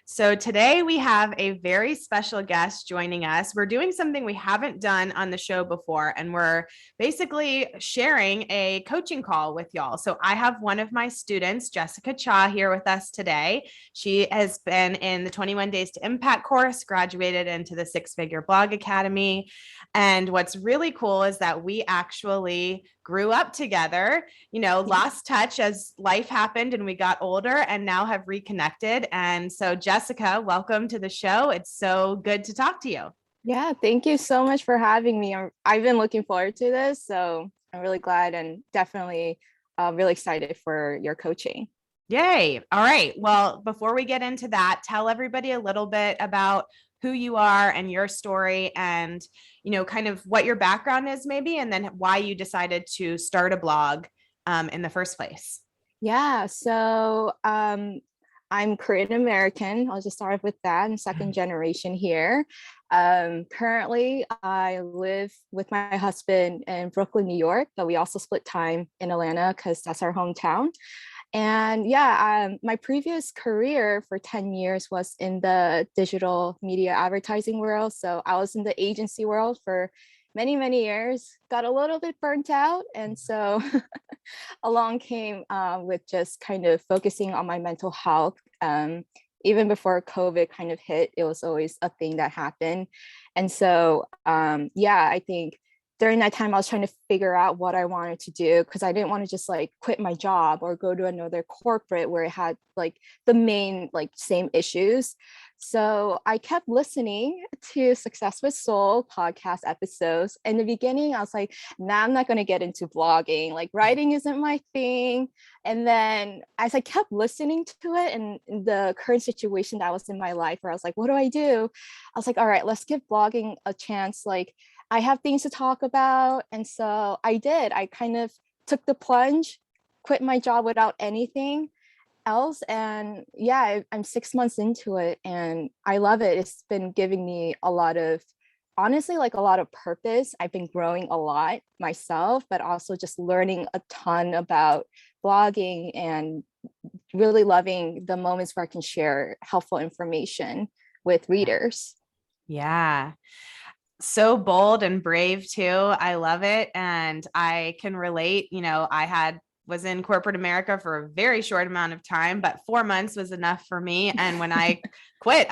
So today we have a very special guest joining us. We're doing something we haven't done on the show before, and we're basically sharing a coaching call with y'all. So I have one of my students, Jessica Cha, here with us today. She has been in the 21 Days to Impact course, graduated into the Six Figure Blog Academy. And what's really cool is that we actually grew up together, lost touch as life happened and we got older and now have reconnected. And so, Jessica, welcome to the show. It's so good to talk to you. Yeah, thank you so much for having me. I've been looking forward to this, so I'm really glad and definitely really excited for your coaching. Yay. All right. Well, before we get into that, tell everybody a little bit about who you are and your story and, kind of what your background is maybe, and then why you decided to start a blog in the first place. Yeah, so I'm Korean American. I'll just start with that. I'm second generation here. Currently, I live with my husband in Brooklyn, New York, but we also split time in Atlanta because that's our hometown. And yeah, my previous career for 10 years was in the digital media advertising world. So I was in the agency world for many, many years, got a little bit burnt out. And so along came with just kind of focusing on my mental health. Even before COVID kind of hit, it was always a thing that happened. And so, yeah, I think during that time, I was trying to figure out what I wanted to do because I didn't want to just like quit my job or go to another corporate where it had like the main like same issues. So I kept listening to Success with Soul podcast episodes. In the beginning, I was like, nah, I'm not going to get into blogging. Like writing isn't my thing. And then as I kept listening to it and the current situation that was in my life where I was like, what do I do? I was like, all right, let's give blogging a chance. Like I have things to talk about. And so I did. I kind of took the plunge, quit my job without anything else. And yeah, I'm 6 months into it and I love it. It's been giving me a lot of, honestly, like a lot of purpose. I've been growing a lot myself, but also just learning a ton about blogging and really loving the moments where I can share helpful information with readers. Yeah. So bold and brave too. I love it. And I can relate. Was in corporate America for a very short amount of time, but 4 months was enough for me. And when I quit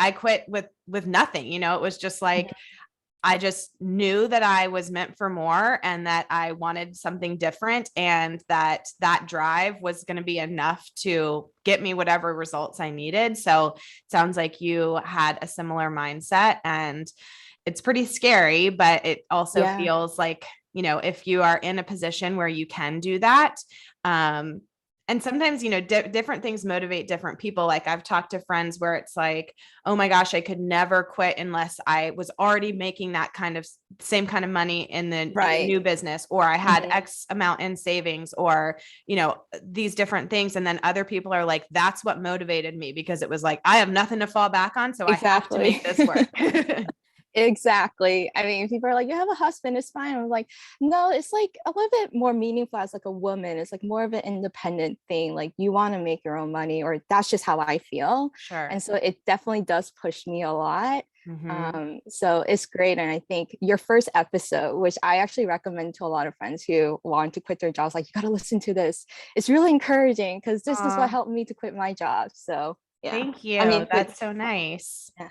with nothing. It was just like I just knew that I was meant for more and that I wanted something different and that drive was going to be enough to get me whatever results I needed. So it sounds like you had a similar mindset, and it's pretty scary, but it also feels like, if you are in a position where you can do that, and sometimes, different things motivate different people. Like I've talked to friends where it's like, oh my gosh, I could never quit unless I was already making that kind of same kind of money in the new business, or I had X amount in savings, or, these different things. And then other people are like, that's what motivated me, because it was like, I have nothing to fall back on. So I have to make this work. Exactly. I mean, people are like, you have a husband, it's fine. I'm like, no, it's like a little bit more meaningful as like a woman. It's like more of an independent thing. Like you want to make your own money, or that's just how I feel. Sure. And so it definitely does push me a lot. So it's great. And I think your first episode, which I actually recommend to a lot of friends who want to quit their jobs, like you got to listen to this. It's really encouraging because this is what helped me to quit my job. So yeah. Thank you. I mean, that's so nice. Yeah.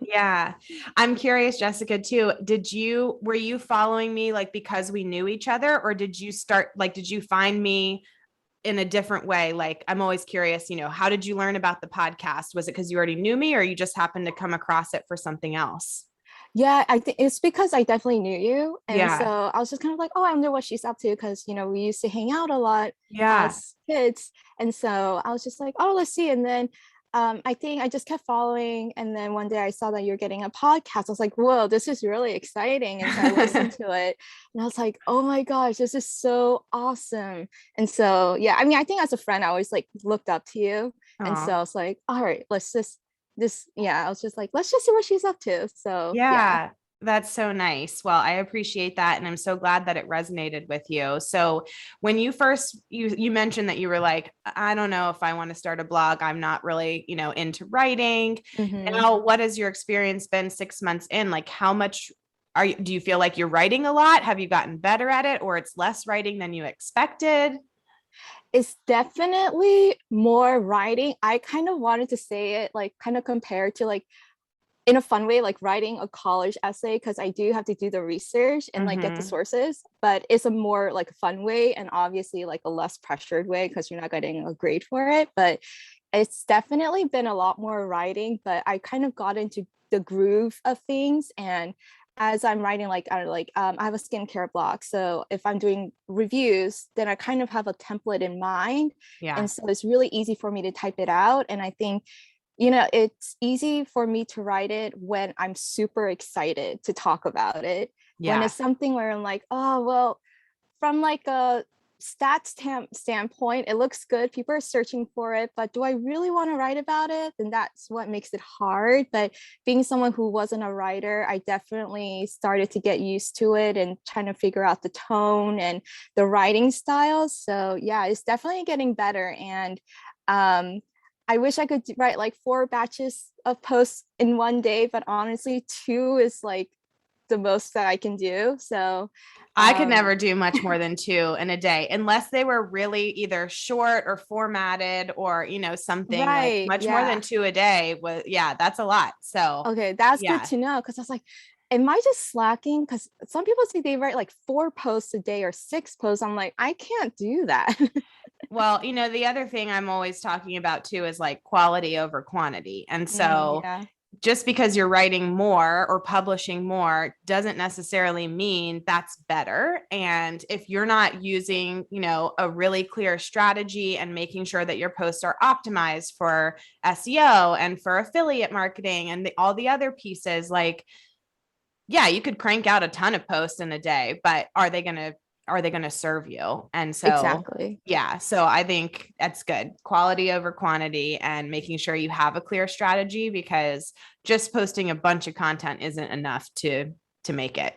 Yeah. I'm curious, Jessica, too. Were you following me like because we knew each other, or did you find me in a different way? Like, I'm always curious, how did you learn about the podcast? Was it because you already knew me, or you just happened to come across it for something else? Yeah, I think it's because I definitely knew you. And Yeah. so I was just kind of like, oh, I wonder what she's up to because, we used to hang out a lot Yeah. as kids. And so I was just like, oh, let's see. And then I think I just kept following. And then one day I saw that you're getting a podcast. I was like, whoa, this is really exciting. And so I listened to it and I was like, oh my gosh, this is so awesome. And so, yeah, I mean, I think as a friend, I always like looked up to you. And so I was like, all right, I was just like, let's just see what she's up to. So yeah. That's so nice. Well, I appreciate that, and I'm so glad that it resonated with you. So, when you first you mentioned that you were like, I don't know if I want to start a blog. I'm not really, into writing. Hmm. Now, what has your experience been 6 months in? Like, how much do you feel like you're writing a lot? Have you gotten better at it, or it's less writing than you expected? It's definitely more writing. I kind of wanted to say it like kind of compared to like in a fun way, like writing a college essay, because I do have to do the research and like get the Mm-hmm. sources, but it's a more like fun way and obviously like a less pressured way because you're not getting a grade for it. But it's definitely been a lot more writing, but I kind of got into the groove of things. And as I'm writing, like I don't know, like I have a skincare blog. So if I'm doing reviews, then I kind of have a template in mind. Yeah. And so it's really easy for me to type it out. And I think it's easy for me to write it when I'm super excited to talk about it. When Yeah. it's something where I'm like, oh, well, from like a standpoint, it looks good. People are searching for it, but do I really want to write about it? And that's what makes it hard. But being someone who wasn't a writer, I definitely started to get used to it and trying to figure out the tone and the writing style. So yeah, it's definitely getting better. And um, I wish I could write like 4 batches of posts in one day, but honestly, two is like the most that I can do. So I could um, never do much more than two in a day unless they were really either short or formatted or, something like right, much more than yeah. two a day was, yeah, that's a lot. So, Okay, that's good yeah. to know because I was like, am I just slacking? Because some people say they write like 4 posts a day or 6 posts. I'm like, I can't do that. Well, the other thing I'm always talking about too is like quality over quantity. And so Yeah. just because you're writing more or publishing more doesn't necessarily mean that's better. And if you're not using, a really clear strategy and making sure that your posts are optimized for SEO and for affiliate marketing and all the other pieces, like, yeah, you could crank out a ton of posts in a day, but are they going to serve you? And so, Exactly. yeah, so I think that's good. Quality over quantity and making sure you have a clear strategy because just posting a bunch of content isn't enough to make it.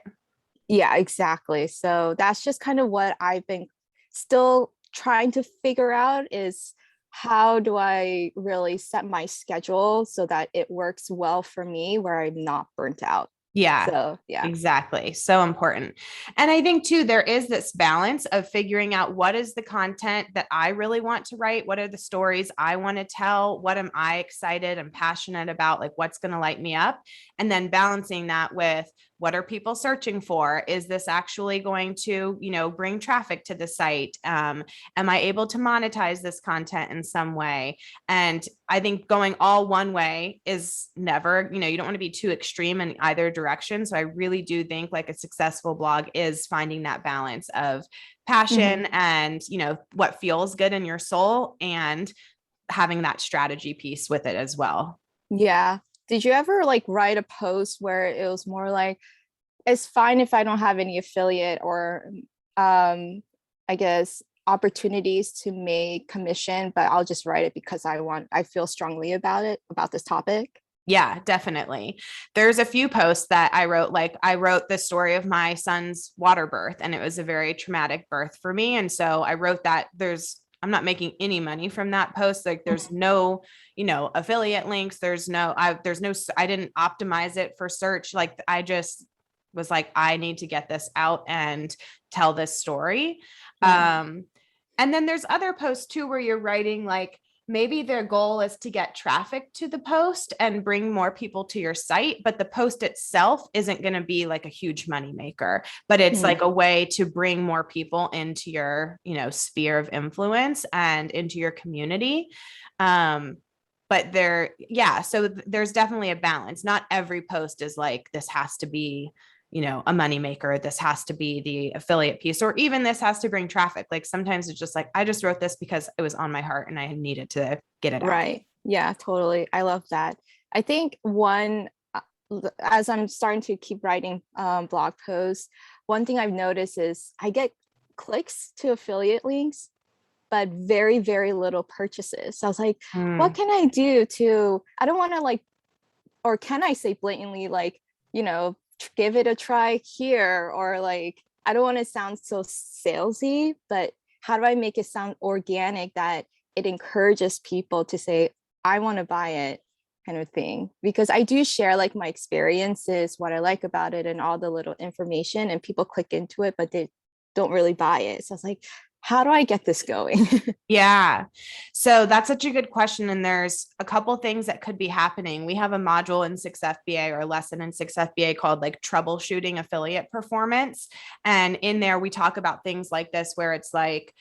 Yeah, exactly. So that's just kind of what I've been still trying to figure out is how do I really set my schedule so that it works well for me where I'm not burnt out. Yeah, So yeah. exactly. So important. And I think too, there is this balance of figuring out what is the content that I really want to write? What are the stories I want to tell? What am I excited and passionate about? Like what's going to light me up? And then balancing that with what are people searching for? Is this actually going to, bring traffic to the site? Am I able to monetize this content in some way? And I think going all one way is never, you don't want to be too extreme in either direction. So I really do think like a successful blog is finding that balance of passion Mhm. and, what feels good in your soul and having that strategy piece with it as well. Yeah. Did you ever like write a post where it was more like, it's fine if I don't have any affiliate or I guess opportunities to make commission, but I'll just write it because I feel strongly about it, about this topic. Yeah, definitely. There's a few posts that I wrote, like I wrote the story of my son's water birth, and it was a very traumatic birth for me. And so I wrote that I'm not making any money from that post. Like there's no, affiliate links. I didn't optimize it for search. Like I just was like, I need to get this out and tell this story. Yeah. Um, and then there's other posts too, where you're writing like, maybe their goal is to get traffic to the post and bring more people to your site, but the post itself isn't going to be like a huge money maker, but it's Mm. like a way to bring more people into your, sphere of influence and into your community. Um, but yeah, so there's definitely a balance. Not every post is like, this has to be, a money maker. This has to be the affiliate piece, or even this has to bring traffic. Like sometimes it's just like, I just wrote this because it was on my heart and I needed to get it out. Right. Yeah, totally. I love that. I think as I'm starting to keep writing blog posts, one thing I've noticed is I get clicks to affiliate links, but very, very little purchases. So I was like, what Mm, can I do I don't want to like, or can I say blatantly, like, give it a try here, or like, I don't want to sound so salesy, but how do I make it sound organic that it encourages people to say, I want to buy it, kind of thing? Because I do share like my experiences, what I like about it, and all the little information, and people click into it, but they don't really buy it. So I was like, how do I get this going? Yeah. So that's such a good question. And there's a couple things that could be happening. We have a module in 6FBA or a lesson in 6FBA called like troubleshooting affiliate performance. And in there, we talk about things like this, where it's like,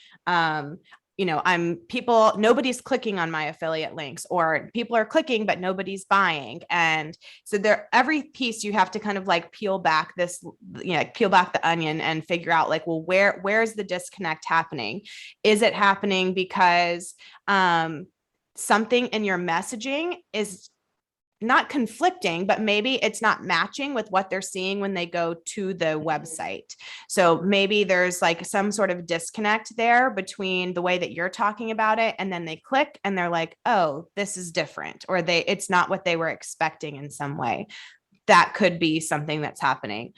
nobody's clicking on my affiliate links, or people are clicking, but nobody's buying. And so every piece you have to kind of like peel back the onion and figure out like, well, where's the disconnect happening? Is it happening because something in your messaging is not conflicting, but maybe it's not matching with what they're seeing when they go to the website. So maybe there's like some sort of disconnect there between the way that you're talking about it, and then they click and they're like, oh, this is different, or it's not what they were expecting in some way. That could be something that's happening.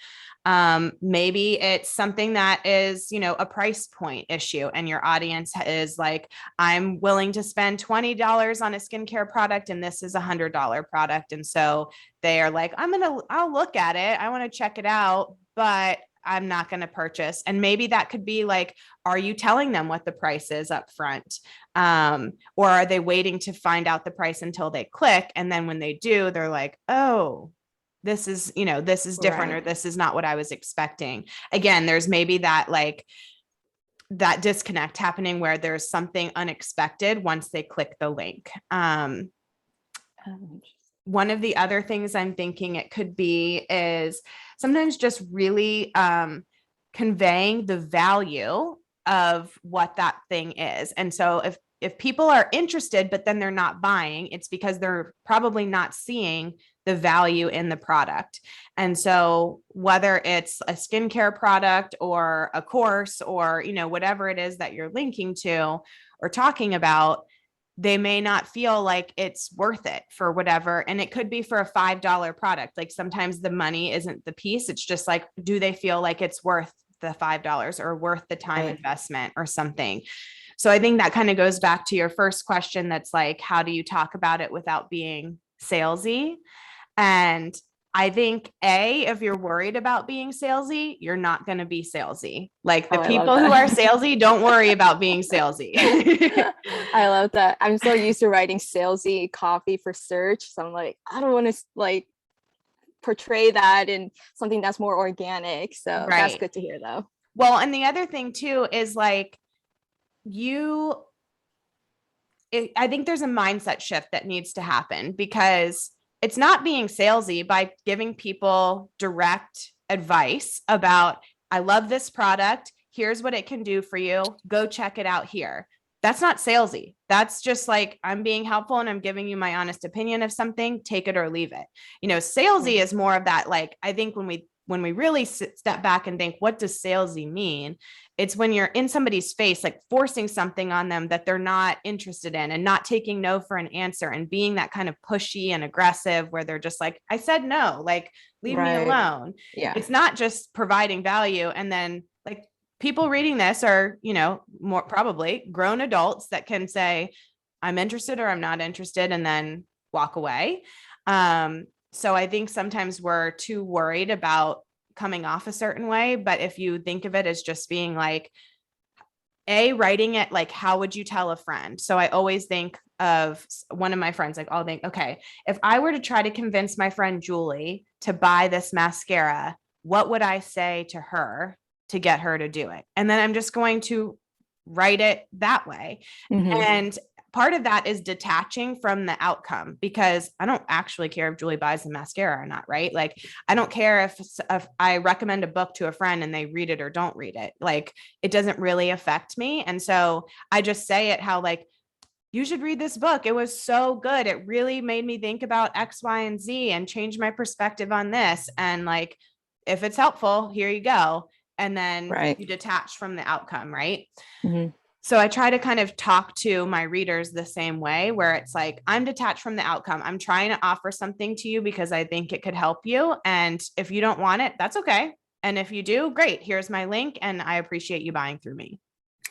Maybe it's something that is, a price point issue, and your audience is like, I'm willing to spend $20 on a skincare product, and this is $100 product. And so they are like, I'll look at it. I want to check it out, but I'm not going to purchase. And maybe that could be like, are you telling them what the price is up front? Or are they waiting to find out the price until they click? And then when they do, they're like, oh, this is different, Right. or this is not what I was expecting. Again, there's maybe that disconnect happening where there's something unexpected once they click the link. One of the other things I'm thinking it could be is sometimes just really conveying the value of what that thing is. And so if people are interested, but then they're not buying, it's because they're probably not seeing the value in the product. And so whether it's a skincare product or a course, or, whatever it is that you're linking to or talking about, they may not feel like it's worth it for whatever. And it could be for a $5 product. Like sometimes the money isn't the piece. It's just like, do they feel like it's worth the $5 or worth the time investment or something? So I think that kind of goes back to your first question. That's like, how do you talk about it without being salesy? And I think if you're worried about being salesy, you're not going to be salesy. Like the people who are salesy, don't worry about being salesy. I love that. I'm so used to writing salesy copy for search. So I'm like, I don't want to like portray that in something that's more organic. So that's good to hear though. Well, and the other thing too is like I think there's a mindset shift that needs to happen, because it's not being salesy by giving people direct advice about, I love this product. Here's what it can do for you. Go check it out here. That's not salesy. That's just like, I'm being helpful and I'm giving you my honest opinion of something, take it or leave it. Salesy is more of that. Like, I think when we really step back and think, what does salesy mean? It's when you're in somebody's face, like forcing something on them that they're not interested in, and not taking no for an answer, and being that kind of pushy and aggressive where they're just like, I said no, like, leave me alone. Yeah. It's not just providing value. And then like people reading this are, more probably grown adults that can say, I'm interested or I'm not interested, and then walk away. So I think sometimes we're too worried about coming off a certain way. But if you think of it as just being like, writing it like, how would you tell a friend? So I always think of one of my friends, like I'll think, okay, if I were to try to convince my friend Julie to buy this mascara, what would I say to her to get her to do it? And then I'm just going to write it that way. Mm-hmm. And part of that is detaching from the outcome, because I don't actually care if Julie buys the mascara or not, right? Like, I don't care if I recommend a book to a friend and they read it or don't read it. Like, it doesn't really affect me. And so I just say it how, like, you should read this book. It was so good. It really made me think about X, Y, and Z and change my perspective on this. And like, if it's helpful, here you go. And then you detach from the outcome, right? Mm-hmm. So I try to kind of talk to my readers the same way, where it's like, I'm detached from the outcome. I'm trying to offer something to you because I think it could help you. And if you don't want it, that's okay. And if you do, great. Here's my link. And I appreciate you buying through me.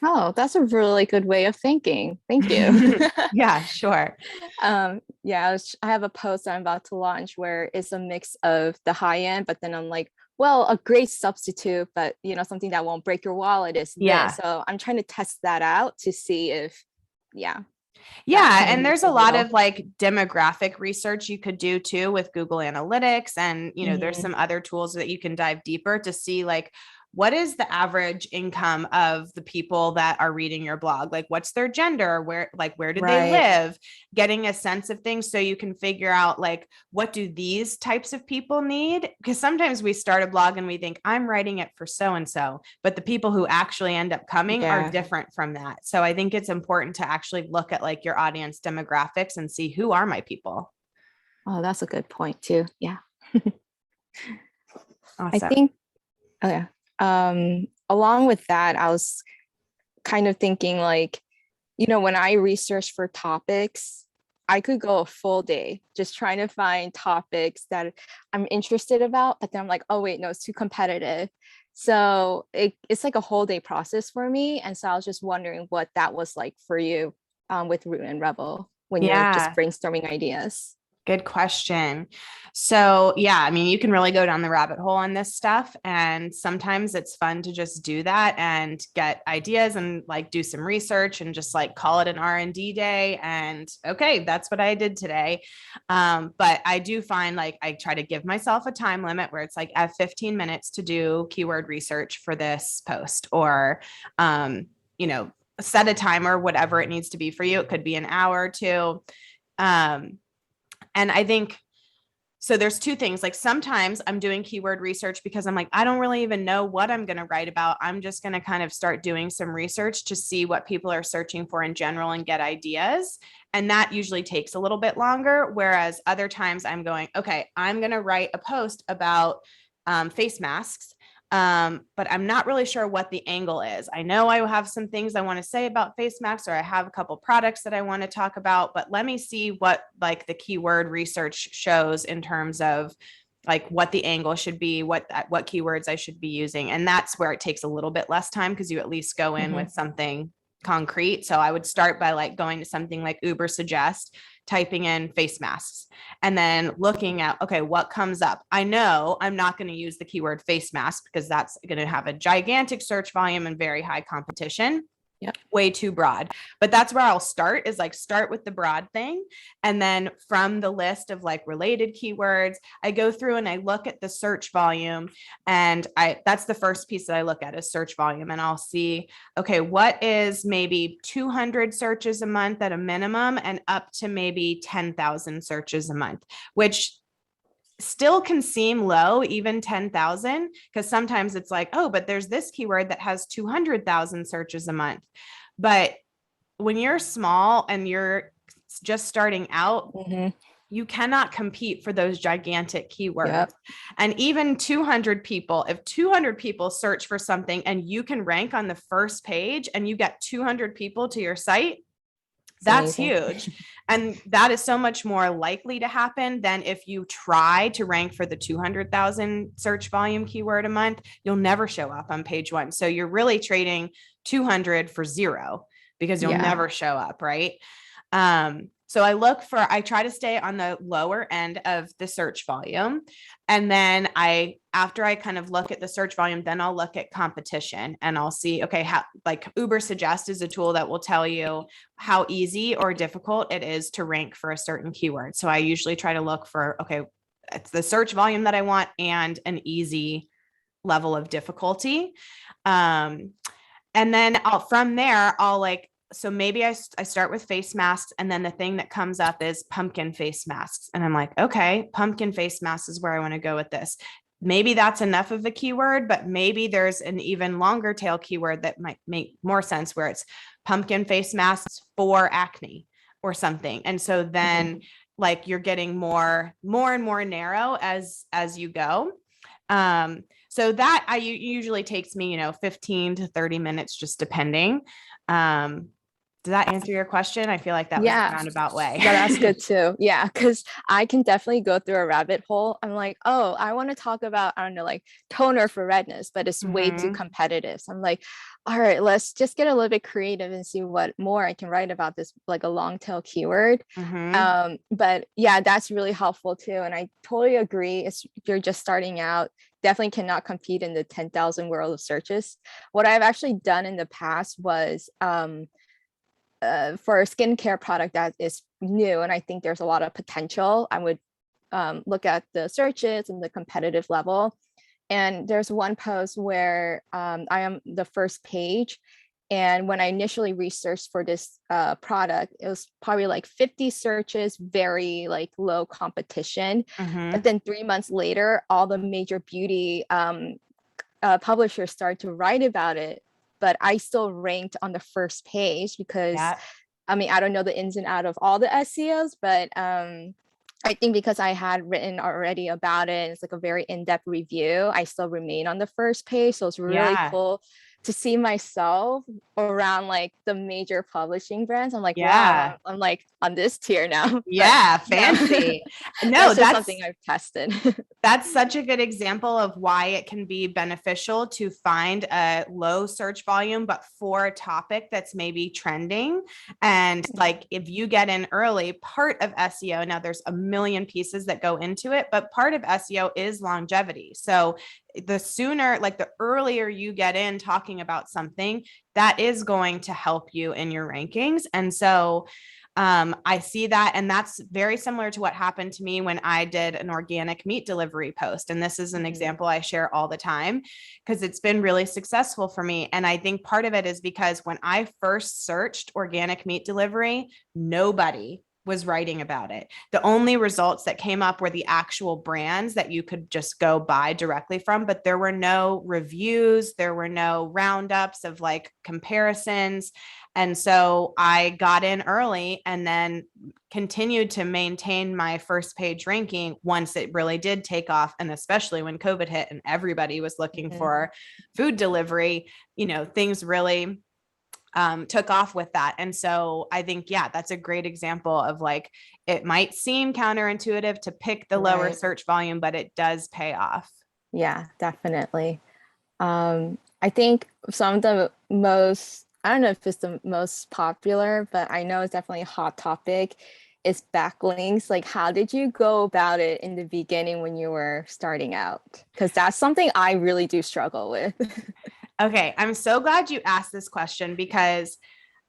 Oh, that's a really good way of thinking. Thank you. Yeah, sure. Yeah, I have a post I'm about to launch where it's a mix of the high end, but then I'm like, well, a great substitute, but something that won't break your wallet is this. Yeah. So I'm trying to test that out to see if, yeah, that Yeah. kind of And moves there's the a lot of needle. like demographic research you could do too with Google Analytics. And, there's Mhm. some other tools that you can dive deeper to see like, what is the average income of the people that are reading your blog? Like, what's their gender? Where do they Right. live? Getting a sense of things so you can figure out like, what do these types of people need? Because sometimes we start a blog and we think, I'm writing it for so and so, but the people who actually end up coming are Yeah. different from that. So I think it's important to actually look at like your audience demographics and see who are my people. Oh, that's a good point too. Yeah. I Awesome. think, oh yeah. Along with that, I was kind of thinking like, when I research for topics, I could go a full day just trying to find topics that I'm interested about, but then I'm like, oh wait, no, it's too competitive. So it's like a whole day process for me. And so I was just wondering what that was like for you with Root and Rebel when you're just Yeah. brainstorming ideas. Good question. So, yeah, I mean, you can really go down the rabbit hole on this stuff. And sometimes it's fun to just do that and get ideas and like do some research and just like call it an R&D day. And okay, that's what I did today. But I do find like I try to give myself a time limit where it's like I have 15 minutes to do keyword research for this post or, you know, set a timer, whatever it needs to be for you. It could be an hour or two. And I think so there's two things. Like sometimes I'm doing keyword research because I'm like, I don't really even know what I'm going to write about. I'm just going to kind of start doing some research to see what people are searching for in general and get ideas. And that usually takes a little bit longer. Whereas other times I'm going, okay, I'm going to write a post about face masks. But I'm not really sure what the angle is. I know I have some things I want to say about face masks, or I have a couple products that I want to talk about, but let me see what like the keyword research shows in terms of like what the angle should be, what keywords I should be using. And that's where it takes a little bit less time because you at least go in Mhm. with something concrete. So I would start by like going to something like Uber Suggest, typing in face masks, and then looking at, okay, what comes up? I know I'm not going to use the keyword face mask because that's going to have a gigantic search volume and very high competition. Yep. Way too broad. But that's where I'll start is like start with the broad thing. And then from the list of like related keywords, I go through and I look at the search volume. And that's the first piece that I look at is search volume. And I'll see, okay, what is maybe 200 searches a month at a minimum and up to maybe 10,000 searches a month, which still can seem low, even 10,000, because sometimes it's like, oh, but there's this keyword that has 200,000 searches a month. But when you're small and you're just starting out, Mhm. you cannot compete for those gigantic keywords. Yep. And even 200 people, if 200 people search for something and you can rank on the first page and you get 200 people to your site, It's that's amazing. huge. And that is so much more likely to happen than if you try to rank for the 200,000 search volume keyword a month, you'll never show up on page one. So you're really trading 200 for zero because you'll Yeah. never show up, right? So I try to stay on the lower end of the search volume. And then after I kind of look at the search volume, then I'll look at competition and I'll see, okay, how like Uber Suggest is a tool that will tell you how easy or difficult it is to rank for a certain keyword. So I usually try to look for, okay, it's the search volume that I want and an easy level of difficulty. And then from there, I'll like, so maybe I start with face masks and then the thing that comes up is pumpkin face masks. And I'm like, okay, pumpkin face masks is where I want to go with this. Maybe that's enough of a keyword, but maybe there's an even longer tail keyword that might make more sense where it's pumpkin face masks for acne or something. And so then like you're getting more and more narrow as you go. So so that usually takes me, 15 to 30 minutes, just depending. Does that answer your question? I feel like that was a Yeah, roundabout way. that's good too. Yeah, because I can definitely go through a rabbit hole. I'm like, oh, I want to talk about, I don't know, like toner for redness, but it's way too Hmm. competitive. So I'm like, all right, let's just get a little bit creative and see what more I can write about this, like a long tail keyword. Hmm. But yeah, that's really helpful too. And I totally agree. It's you're just starting out, definitely cannot compete in the 10,000 world of searches. What I've actually done in the past was for a skincare product that is new and I think there's a lot of potential, I would look at the searches and the competitive level. And there's one post where I am the first page. And when I initially researched for this product, it was probably like 50 searches, very like low competition. But Hmm. then 3 months later, all the major beauty publishers started to write about it. But I still ranked on the first page because Yeah. I mean, I don't know the ins and out of all the SEOs, but I think because I had written already about it, it's like a very in-depth review, I still remain on the first page. So it's really Yeah. cool to see myself around like the major publishing brands. I'm like, wow, Yeah. I'm like on this tier now. But Yeah. yeah, Fancy. No, that's just something that's I've tested. that's such a good example of why it can be beneficial to find a low search volume, but for a topic that's maybe trending. And like if you get in early, part of SEO, now there's a million pieces that go into it, but part of SEO is longevity. So the sooner, like the earlier you get in talking about something, that is going to help you in your rankings. And so I see that. And that's very similar to what happened to me when I did an organic meat delivery post. And this is an Mhm. example I share all the time because it's been really successful for me. And I think part of it is because when I first searched organic meat delivery, nobody was writing about it. The only results that came up were the actual brands that you could just go buy directly from, but there were no reviews, there were no roundups of like comparisons. And so I got in early and then continued to maintain my first page ranking once it really did take off. And especially when COVID hit and everybody was looking Mhm. for food delivery, things really took off with that. And so I think, yeah, that's a great example of like, it might seem counterintuitive to pick the lower Right. search volume, but it does pay off. Yeah, definitely. I think some of the most, I don't know if it's the most popular, but I know it's definitely a hot topic, is backlinks. Like, how did you go about it in the beginning when you were starting out? Because that's something I really do struggle with. Okay, I'm so glad you asked this question because,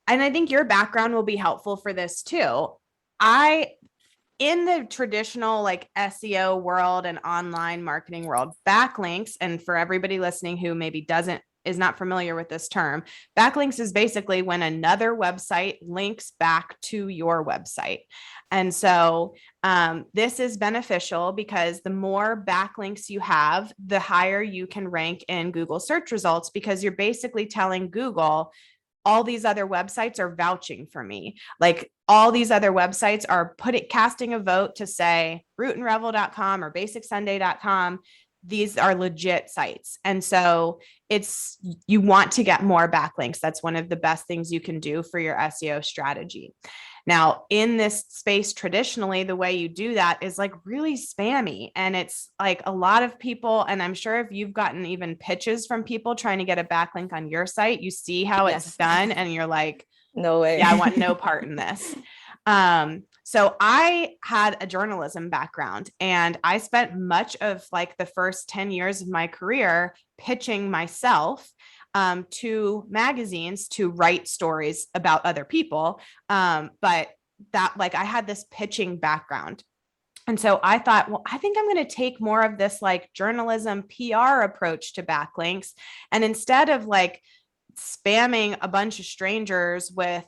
and I think your background will be helpful for this too. I in the traditional like SEO world and online marketing world, backlinks, and for everybody listening who maybe doesn't is not familiar with this term, backlinks is basically when another website links back to your website. And so this is beneficial because the more backlinks you have, the higher you can rank in Google search results because you're basically telling Google, all these other websites are vouching for me. Like all these other websites are casting a vote to say rootandrevel.com or basicsunday.com. These are legit sites. And so you want to get more backlinks. That's one of the best things you can do for your SEO strategy. Now, in this space, traditionally, the way you do that is like really spammy. And it's like a lot of people, and I'm sure if you've gotten even pitches from people trying to get a backlink on your site, you see how it's Yes. done and you're like, No way. yeah, I want no part in this. So I had a journalism background and I spent much of like the first 10 years of my career pitching myself to magazines to write stories about other people. But that like I had this pitching background. And so I thought, well, I think I'm going to take more of this like journalism PR approach to backlinks. And instead of like spamming a bunch of strangers with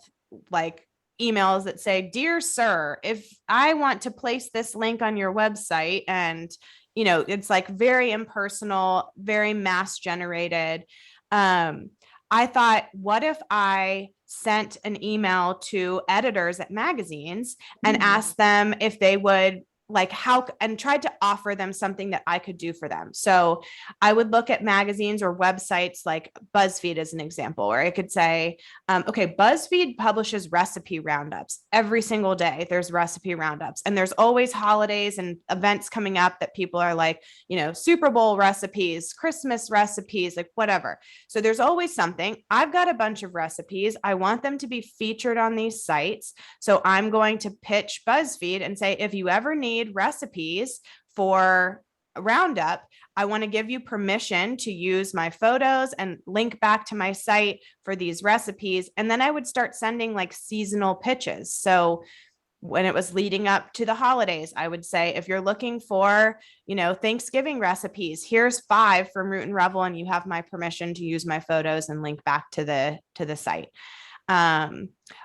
like emails that say, "Dear sir, if I want to place this link on your website," and it's like very impersonal, very mass generated. um I thought, what if I sent an email to editors at magazines and Mhm. asked them if they would like how, and tried to offer them something that I could do for them. So I would look at magazines or websites like BuzzFeed as an example, where I could say, okay, BuzzFeed publishes recipe roundups every single day. There's recipe roundups, and there's always holidays and events coming up that people are like, Super Bowl recipes, Christmas recipes, like whatever. So there's always something. I've got a bunch of recipes. I want them to be featured on these sites. So I'm going to pitch BuzzFeed and say, if you ever need recipes for a roundup, I want to give you permission to use my photos and link back to my site for these recipes. And then I would start sending like seasonal pitches. So when it was leading up to the holidays, I would say, if you're looking for, Thanksgiving recipes, here's 5 from Root and Revel, and you have my permission to use my photos and link back to the site.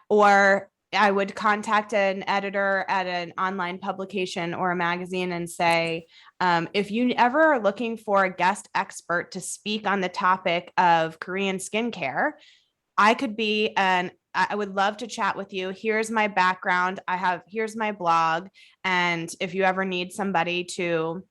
Or I would contact an editor at an online publication or a magazine and say, if you ever are looking for a guest expert to speak on the topic of Korean skincare, I would love to chat with you. Here's my background. Here's my blog. And if you ever need somebody to,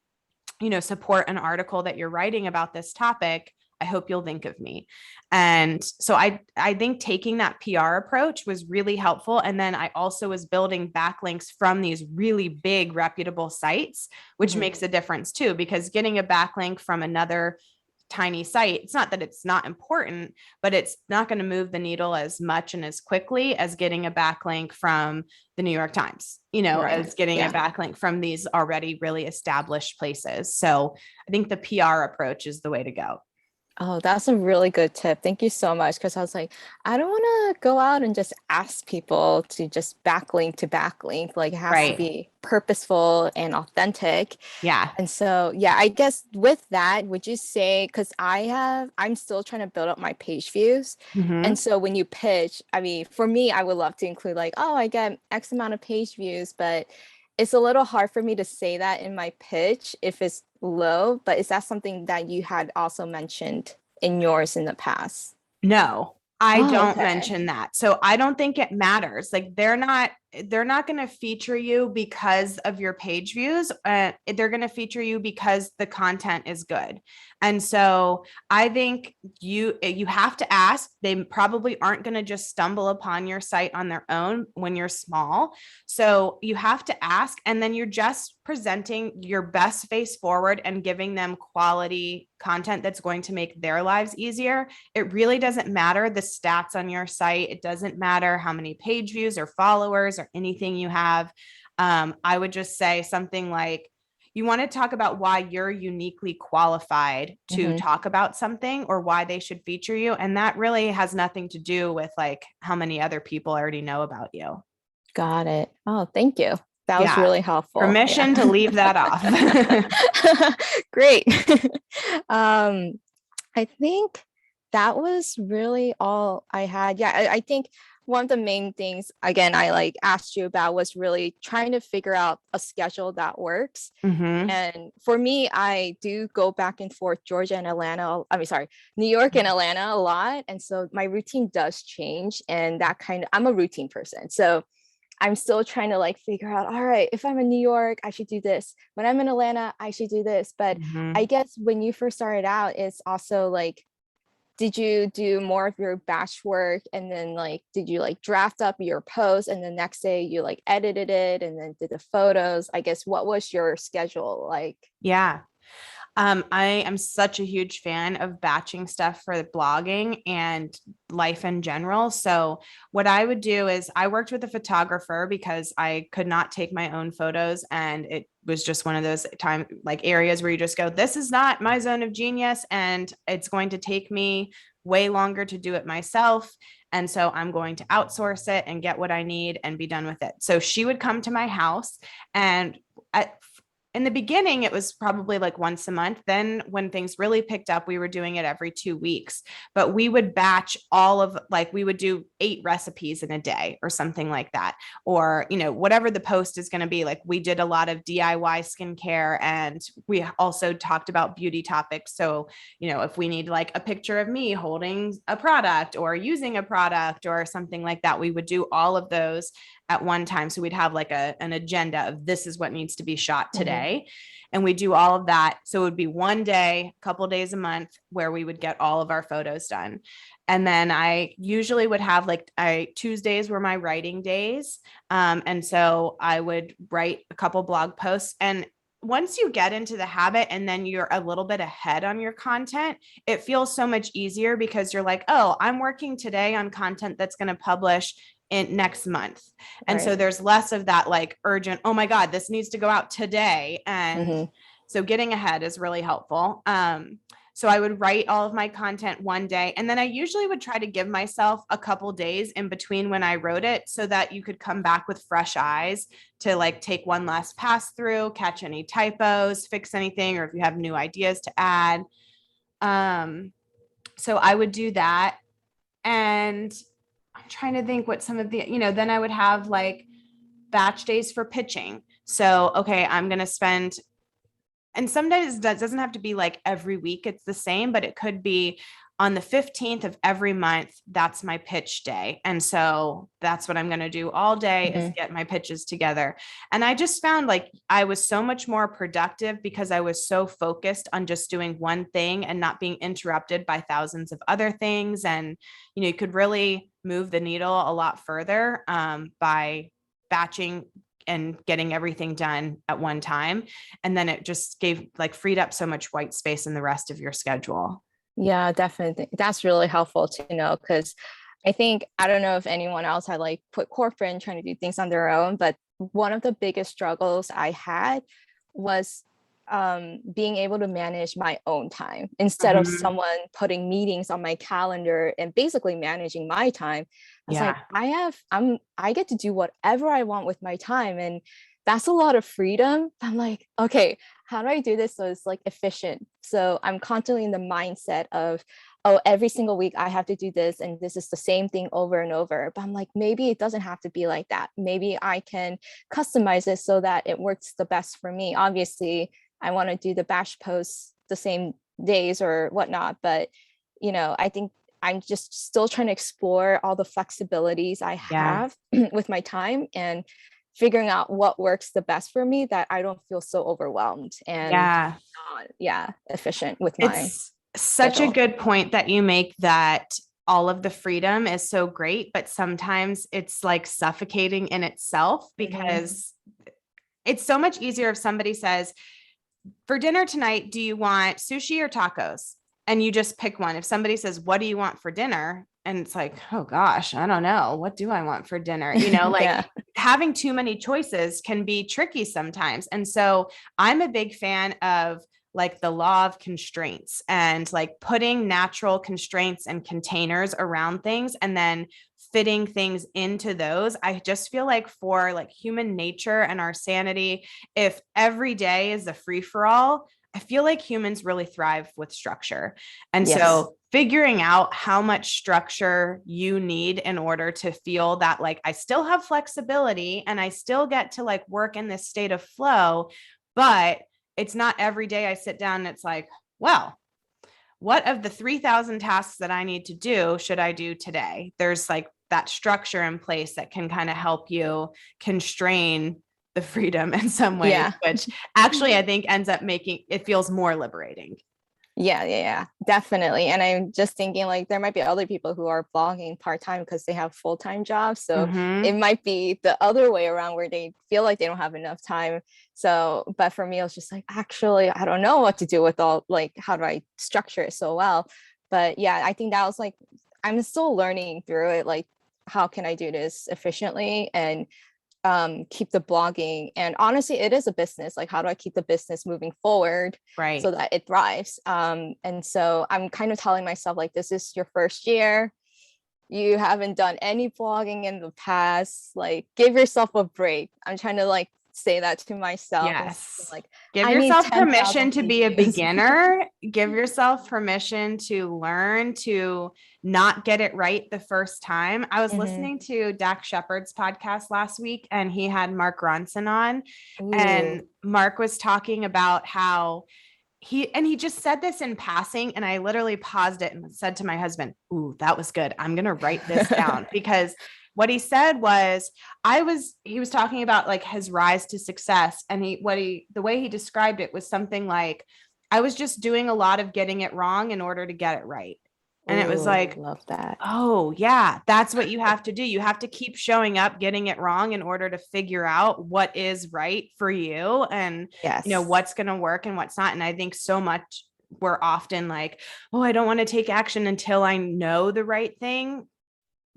support an article that you're writing about this topic, I hope you'll think of me. And so I think taking that PR approach was really helpful. And then I also was building backlinks from these really big reputable sites, which makes a difference too, because getting a backlink from another tiny site, it's not that it's not important, but it's not going to move the needle as much and as quickly as getting a backlink from the New York Times, Right. as getting a backlink from these already really established places. So I think the PR approach is the way to go. Oh, that's a really good tip. Thank you so much. Because I was like, I don't want to go out and just ask people to just backlink to backlink. Like it has to Right. be purposeful and authentic. Yeah. And so, yeah, I guess with that, would you say, because I'm still trying to build up my page views. Mm-hmm. And so when you pitch, I mean, for me, I would love to include like, oh, I get X amount of page views, but it's a little hard for me to say that in my pitch if it's low. But is that something that you had also mentioned in yours in the past? No, I Oh, don't okay. mention that. So I don't think it matters. Like they're not going to feature you because of your page views. They're going to feature you because the content is good. And so I think you have to ask. They probably aren't going to just stumble upon your site on their own when you're small. So you have to ask, and then you're just presenting your best face forward and giving them quality content that's going to make their lives easier. It really doesn't matter the stats on your site. It doesn't matter how many page views or followers or anything you have. I would just say something like, you want to talk about why you're uniquely qualified to Hmm. talk about something or why they should feature you. And that really has nothing to do with like how many other people already know about you. Got it. Oh, thank you. That was Yeah. really helpful. Yeah. Permission to leave that off. Great. um, I think that was really all I had. Yeah, I think one of the main things, again, I like asked you about was really trying to figure out a schedule that works. Mm-hmm. And for me, I do go back and forth Georgia and Atlanta. I mean, sorry, New York and Atlanta a lot. And so my routine does change. And that kind of, I'm a routine person. So I'm still trying to like figure out, all right, if I'm in New York, I should do this. When I'm in Atlanta, I should do this. But I Mm-hmm. guess when you first started out, it's also like, did you do more of your batch work and then like did you like draft up your post and the next day you like edited it and then did the photos? I guess what was your schedule like? Yeah. I am such a huge fan of batching stuff for blogging and life in general. So what I would do is I worked with a photographer because I could not take my own photos. And it was just one of those time like areas where you just go, this is not my zone of genius. And it's going to take me way longer to do it myself. And so I'm going to outsource it and get what I need and be done with it. So she would come to my house and at in the beginning, it was probably like once a month. Then when things really picked up, we were doing it every 2 weeks, but we would batch all of like, we would do 8 recipes in a day or something like that. Or, whatever the post is going to be. Like we did a lot of DIY skincare, and we also talked about beauty topics. So, if we need like a picture of me holding a product or using a product or something like that, we would do all of those at one time. So we'd have like an agenda of this is what needs to be shot today. Mm-hmm. And we do all of that. So it would be one day, a couple days a month where we would get all of our photos done. And then I usually would have Tuesdays were my writing days. And so I would write a couple blog posts. And once you get into the habit and then you're a little bit ahead on your content, it feels so much easier because you're like, oh, I'm working today on content that's going to publish in next month. And so there's less of that like urgent, oh my God, this needs to go out today. And so getting ahead is really helpful. So I would write all of my content one day, and then I usually would try to give myself a couple days in between when I wrote it so that you could come back with fresh eyes to like take one last pass through, catch any typos, fix anything, or if you have new ideas to add. So I would do that. And I'm trying to think what some of the, then I would have like batch days for pitching. So, okay, I'm going to spend, and sometimes that doesn't have to be like every week it's the same, but it could be on the 15th of every month. That's my pitch day. And so that's what I'm going to do all day is get my pitches together. And I just found like I was so much more productive because I was so focused on just doing one thing and not being interrupted by thousands of other things. And, you could really move the needle a lot further by batching and getting everything done at one time. And then it just freed up so much white space in the rest of your schedule. Yeah, definitely. That's really helpful to know, because I don't know if anyone else had like put corporate and trying to do things on their own, but one of the biggest struggles I had was being able to manage my own time instead of someone putting meetings on my calendar and basically managing my time. I was like, I get to do whatever I want with my time. And that's a lot of freedom. I'm like, okay, how do I do this so it's like efficient? So I'm constantly in the mindset of, oh, every single week I have to do this, and this is the same thing over and over. But I'm like, maybe it doesn't have to be like that. Maybe I can customize it so that it works the best for me. Obviously, I want to do the batch posts the same days or whatnot, but I think I'm just still trying to explore all the flexibilities I have with my time and figuring out what works the best for me, that I don't feel so overwhelmed and not efficient with my it's such schedule. A good point that you make, that all of the freedom is so great, but sometimes it's like suffocating in itself, because it's so much easier if somebody says, for dinner tonight, do you want sushi or tacos? And you just pick one. If somebody says, what do you want for dinner? And it's like, oh gosh, I don't know. What do I want for dinner? Having too many choices can be tricky sometimes. And so I'm a big fan of like the law of constraints and like putting natural constraints and containers around things and then fitting things into those. I just feel like for like human nature and our sanity, if every day is a free for all, I feel like humans really thrive with structure. And so figuring out how much structure you need in order to feel that like I still have flexibility and I still get to like work in this state of flow, but it's not every day I sit down and it's like, well, what of the 3,000 tasks that I need to do should I do today? There's like that structure in place that can kind of help you constrain the freedom in some ways, which actually I think ends up making it feels more liberating. Yeah, definitely. And I'm just thinking like there might be other people who are blogging part-time because they have full-time jobs. So it might be the other way around where they feel like they don't have enough time. So, but for me, I was just like, actually, I don't know what to do with all, like, how do I structure it so well? But yeah, I think that was like, I'm still learning through it. Like, how can I do this efficiently and keep the blogging? And honestly, it is a business. Like, how do I keep the business moving forward so that it thrives? And so I'm kind of telling myself, like, this is your first year. You haven't done any blogging in the past. Like, give yourself a break. I'm trying to like say that to myself and Yes. like, Give I need yourself 10,000 permission to page be a views. beginner. Give yourself permission to learn, to not get it right the first time. I was Mhm. listening to Dak Shepard's podcast last week, and he had Mark Ronson on, Ooh. and Mark was talking about how he just said this in passing, and I literally paused it and said to my husband, "Ooh, that was good. I'm going to write this down," because what he said was, he was talking about like his rise to success, and the way he described it was something like, I was just doing a lot of getting it wrong in order to get it right. And it was Ooh, like, love that. oh yeah, that's what you have to do. You have to keep showing up, getting it wrong in order to figure out what is right for you, and Yes. what's going to work and what's not. And I think so much we're often like, oh, I don't want to take action until I know the right thing.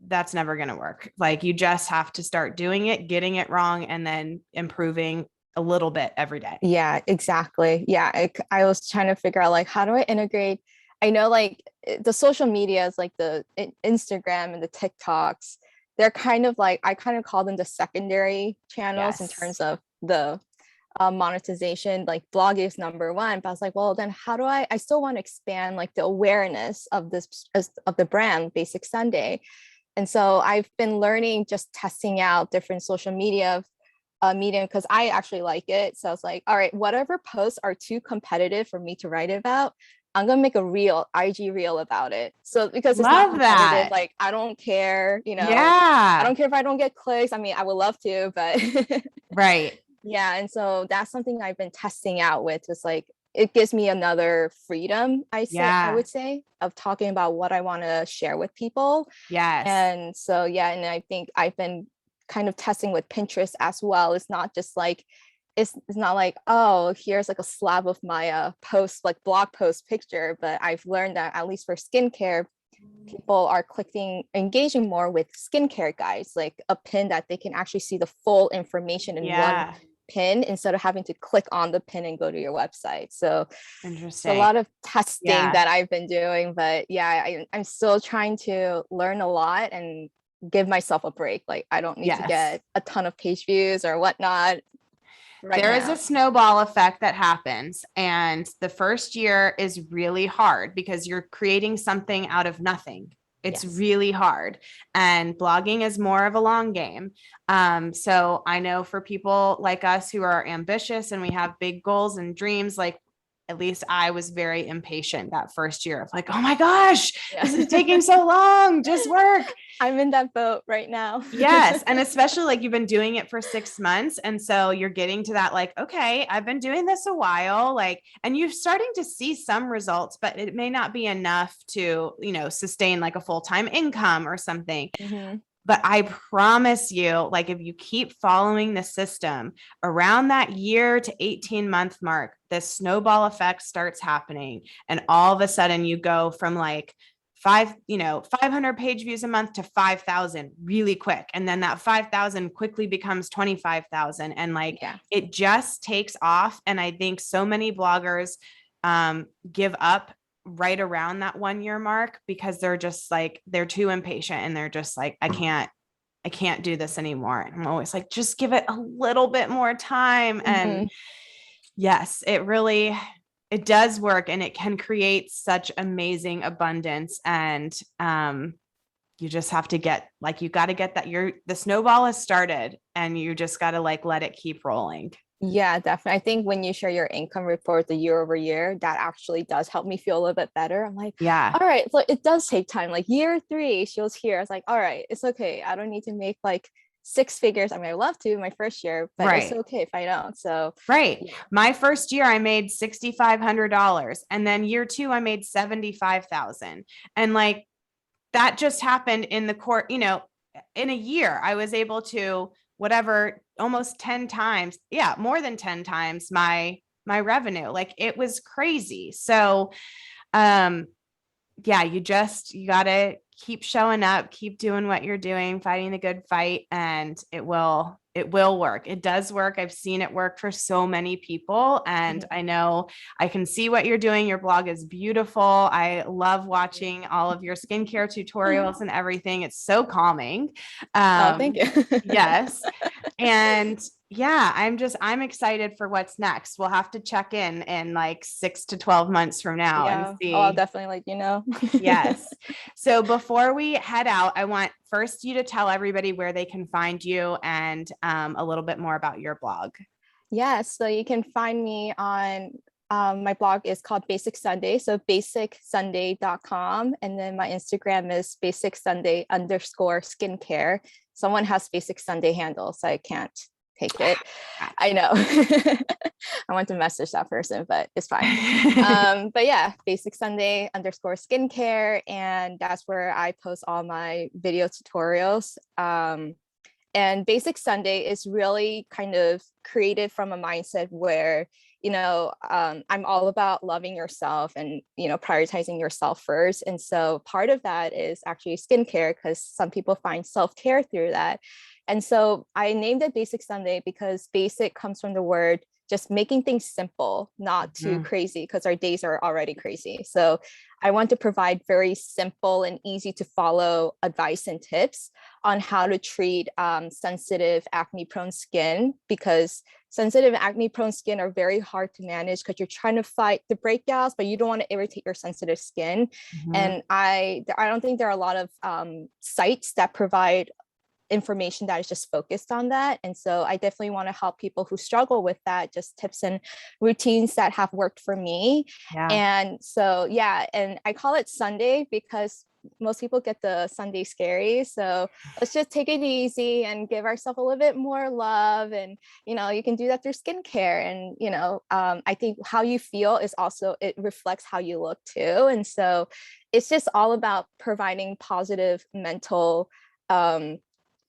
That's never going to work. Like, you just have to start doing it, getting it wrong, and then improving a little bit every day. Yeah, exactly. Yeah, I was trying to figure out like how do I integrate. I know like the social medias like the Instagram and the TikToks, they're kind of like I kind of call them the secondary channels in terms Yes. of the monetization. Like blog is number one, but I was like, well, then how do I still want to expand like the awareness of of the brand Basic Sunday. And so I've been learning, just testing out different social media medium because I actually like it. So I was like, all right, whatever posts are too competitive for me to write about, I'm gonna make a real IG reel about it. So because it's not Love competitive, that. like I don't care, I Yeah. don't care if I don't get clicks. I mean, I would love to, but Right. yeah. And so that's something I've been testing out with. It's like it gives me another freedom, I Yeah. would say, of talking about what I want to share with people. Yes. And so, yeah, and I think I've been kind of testing with Pinterest as well. It's not just like, it's not like, oh, here's like a slab of my post, like blog post picture, but I've learned that at least for skincare, people are engaging more with skincare guides, like a pin that they can actually see the full information in one Yeah. pin instead of having to click on the pin and go to your website. So it's a Interesting. lot of testing Yeah. that I've been doing, but yeah, I'm still trying to learn a lot and give myself a break. Like I don't need to Yes. get a ton of page views or whatnot right There is a now. snowball effect that happens. And the first year is really hard because you're creating something out of nothing. It's Yes. really hard. And blogging is more of a long game. So I know for people like us who are ambitious and we have big goals and dreams, like at least I was very impatient that first year of like, oh my gosh, Yeah. this is taking so long, just work. I'm in that boat right now. Yes. And especially like you've been doing it for 6 months. And so you're getting to that, like, okay, I've been doing this a while, like, and you're starting to see some results, but it may not be enough to, sustain like a full-time income or something. Mhm. But I promise you, like, if you keep following the system around that year to 18-month mark, the snowball effect starts happening. And all of a sudden you go from like 500 page views a month to 5,000 really quick. And then that 5,000 quickly becomes 25,000. And like, Yeah. it just takes off. And I think so many bloggers give up right around that 1 year mark because they're just like, they're too impatient and they're just like, I can't do this anymore. And I'm always like, just give it a little bit more time. And Mhm. yes, it does work, and it can create such amazing abundance. And you just have to you got to get that the snowball has started, and you just got to like let it keep rolling. Yeah, definitely. I think when you share your income report the year over year, that actually does help me feel a little bit better. I'm like, Yeah. all right, so it does take time. Like year three, she was here. I was like, all right, it's okay. I don't need to make like six figures. I mean, I love to my first year, but it's Right. okay if I don't. So Right. yeah. My first year I made $6,500, and then year two I made 75,000. And like, that just happened in the court, in a year. I was able to whatever almost 10 times, yeah, more than 10 times my revenue. Like, it was crazy. So um yeah, you got to keep showing up, keep doing what you're doing, fighting the good fight, and it will work. It does work. I've seen it work for so many people, and Mhm. I know I can see what you're doing. Your blog is beautiful. I love watching all of your skincare tutorials and everything. It's so calming. Oh, thank you. Yes. And Yeah, I'm excited for what's next. We'll have to check in like 6 to 12 months from now and Yeah. Oh, I'll see. definitely let you know. Yes. So before we head out, I want first you to tell everybody where they can find you and a little bit more about your blog. Yeah, so you can find me on my blog is called Basic Sunday, so basicsunday.com. And then my Instagram is basic_Sunday_skincare. Someone has Basic Sunday handle, so I can't take it. I know. I want to message that person, but it's fine. But yeah, Basic Sunday_skincare. And that's where I post all my video tutorials. And Basic Sunday is really kind of created from a mindset where, I'm all about loving yourself and, prioritizing yourself first. And so part of that is actually skincare, because some people find self-care through that. And so I named it Basic Sunday because basic comes from the word just making things simple, not too crazy, because our days are already crazy. So I want to provide very simple and easy to follow advice and tips on how to treat sensitive acne prone skin, because sensitive acne prone skin are very hard to manage because you're trying to fight the breakouts, but you don't want to irritate your sensitive skin. And I don't think there are a lot of sites that provide information that is just focused on that. And so I definitely want to help people who struggle with that, just tips and routines that have worked for me. Yeah. And so, yeah, and I call it Sunday because most people get the Sunday scary. So let's just take it easy and give ourselves a little bit more love. And, you can do that through skincare. And, I think how you feel is also, it reflects how you look too. And so it's just all about providing positive mental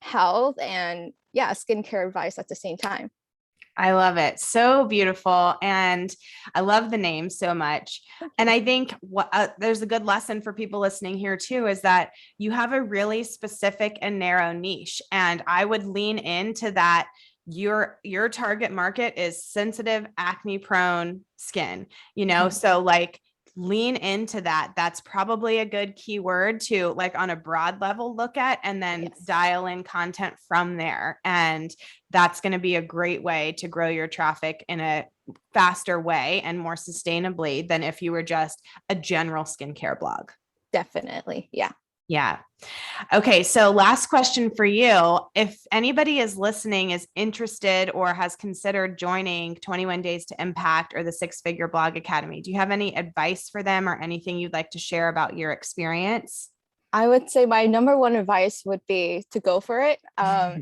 health and skincare advice at the same time. I love it. So beautiful. And I love the name so much. And I think there's a good lesson for people listening here too, is that you have a really specific and narrow niche. And I would lean into that. Your target market is sensitive, acne prone skin, so like lean into that. That's probably a good keyword to like on a broad level look at, and then dial in content from there. And that's going to be a great way to grow your traffic in a faster way and more sustainably than if you were just a general skincare blog. Definitely. Yeah. Yeah. Okay. So last question for you. If anybody is listening, is interested or has considered joining 21 Days to Impact or the Six Figure Blog Academy, do you have any advice for them or anything you'd like to share about your experience? I would say my number one advice would be to go for it,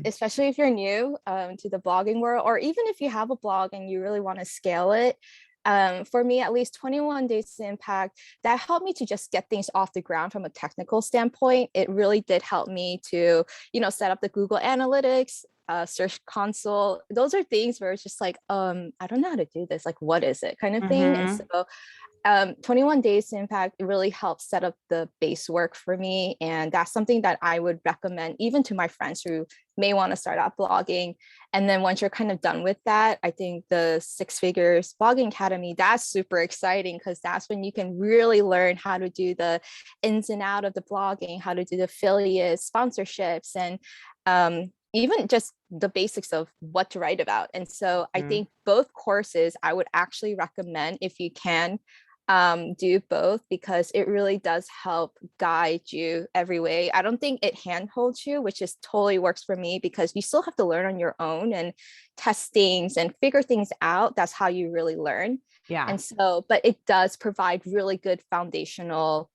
especially if you're new to the blogging world, or even if you have a blog and you really want to scale it. For me, at least 21 Days to Impact, that helped me to just get things off the ground from a technical standpoint. It really did help me to, set up the Google Analytics, Search Console. Those are things where it's just like, I don't know how to do this. Like, what is it kind of thing? And so 21 Days to Impact, it really helps set up the base work for me. And that's something that I would recommend even to my friends who may want to start out blogging. And then once you're kind of done with that, I think the Six Figures Blogging Academy, that's super exciting because that's when you can really learn how to do the ins and out of the blogging, how to do the affiliates, sponsorships, and even just the basics of what to write about. And so I think both courses I would actually recommend if you can do both, because it really does help guide you every way. I don't think it handholds you, which is totally works for me, because you still have to learn on your own and test things and figure things out. That's how you really learn. Yeah. And so, but it does provide really good foundational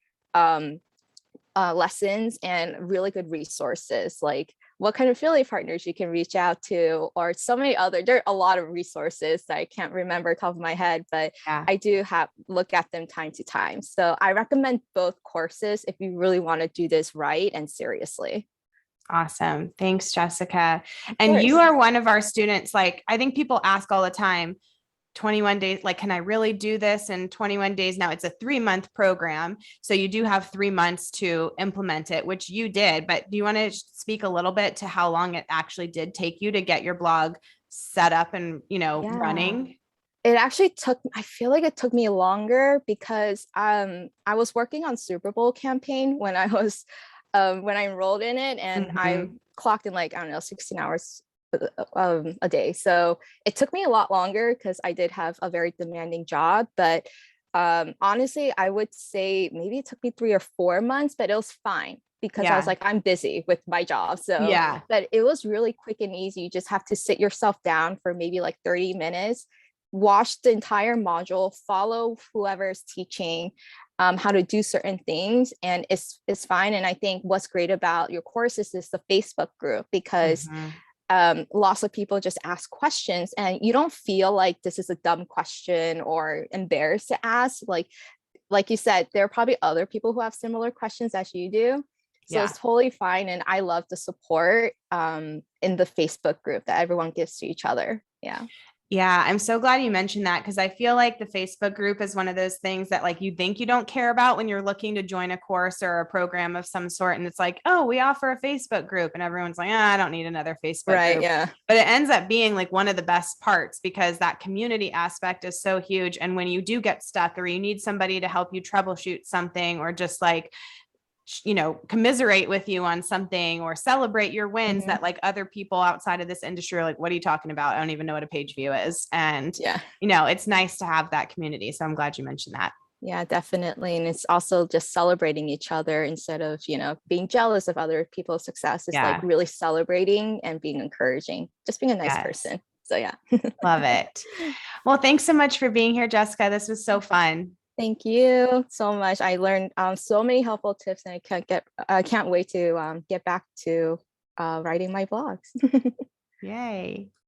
lessons and really good resources, like what kind of affiliate partners you can reach out to, or so many other, there are a lot of resources that I can't remember top of my head, but I do look at them time to time. So I recommend both courses if you really want to do this right and seriously. Awesome. Thanks, Jessica. And you are one of our students. Like, I think people ask all the time, 21 days, like, can I really do this in 21 days? Now it's a 3-month program. So you do have 3 months to implement it, which you did. But do you want to speak a little bit to how long it actually did take you to get your blog set up and, running? It actually I feel like it took me longer because I was working on Super Bowl campaign when I enrolled in it, and I clocked in like, I don't know, 16 hours a day. So it took me a lot longer because I did have a very demanding job. But honestly, I would say maybe it took me 3 or 4 months, but it was fine because I was Yeah. like, I'm busy with my job. So, Yeah. but it was really quick and easy. You just have to sit yourself down for maybe like 30 minutes, watch the entire module, follow whoever's teaching how to do certain things, and it's fine. And I think what's great about your courses is the Facebook group, because Mhm. lots of people just ask questions and you don't feel like this is a dumb question or embarrassed to ask. Like you said, there are probably other people who have similar questions as you do. So Yeah. it's totally fine. And I love the support in the Facebook group that everyone gives to each other. Yeah. Yeah, I'm so glad you mentioned that because I feel like the Facebook group is one of those things that like you think you don't care about when you're looking to join a course or a program of some sort. And it's like, oh, we offer a Facebook group. And everyone's like, I don't need another Facebook Right. group. Yeah. But it ends up being like one of the best parts because that community aspect is so huge. And when you do get stuck or you need somebody to help you troubleshoot something or just like commiserate with you on something or celebrate your wins, Mhm. that like other people outside of this industry are like, what are you talking about? I don't even know what a page view is. And, Yeah. it's nice to have that community. So I'm glad you mentioned that. Yeah, definitely. And it's also just celebrating each other instead of, being jealous of other people's success. It's like Yeah. really celebrating and being encouraging, just being a nice Yes. person. So yeah. Love it. Well, thanks so much for being here, Jessica. This was so fun. Thank you so much. I learned so many helpful tips, and I can't wait to get back to writing my blogs. Yay.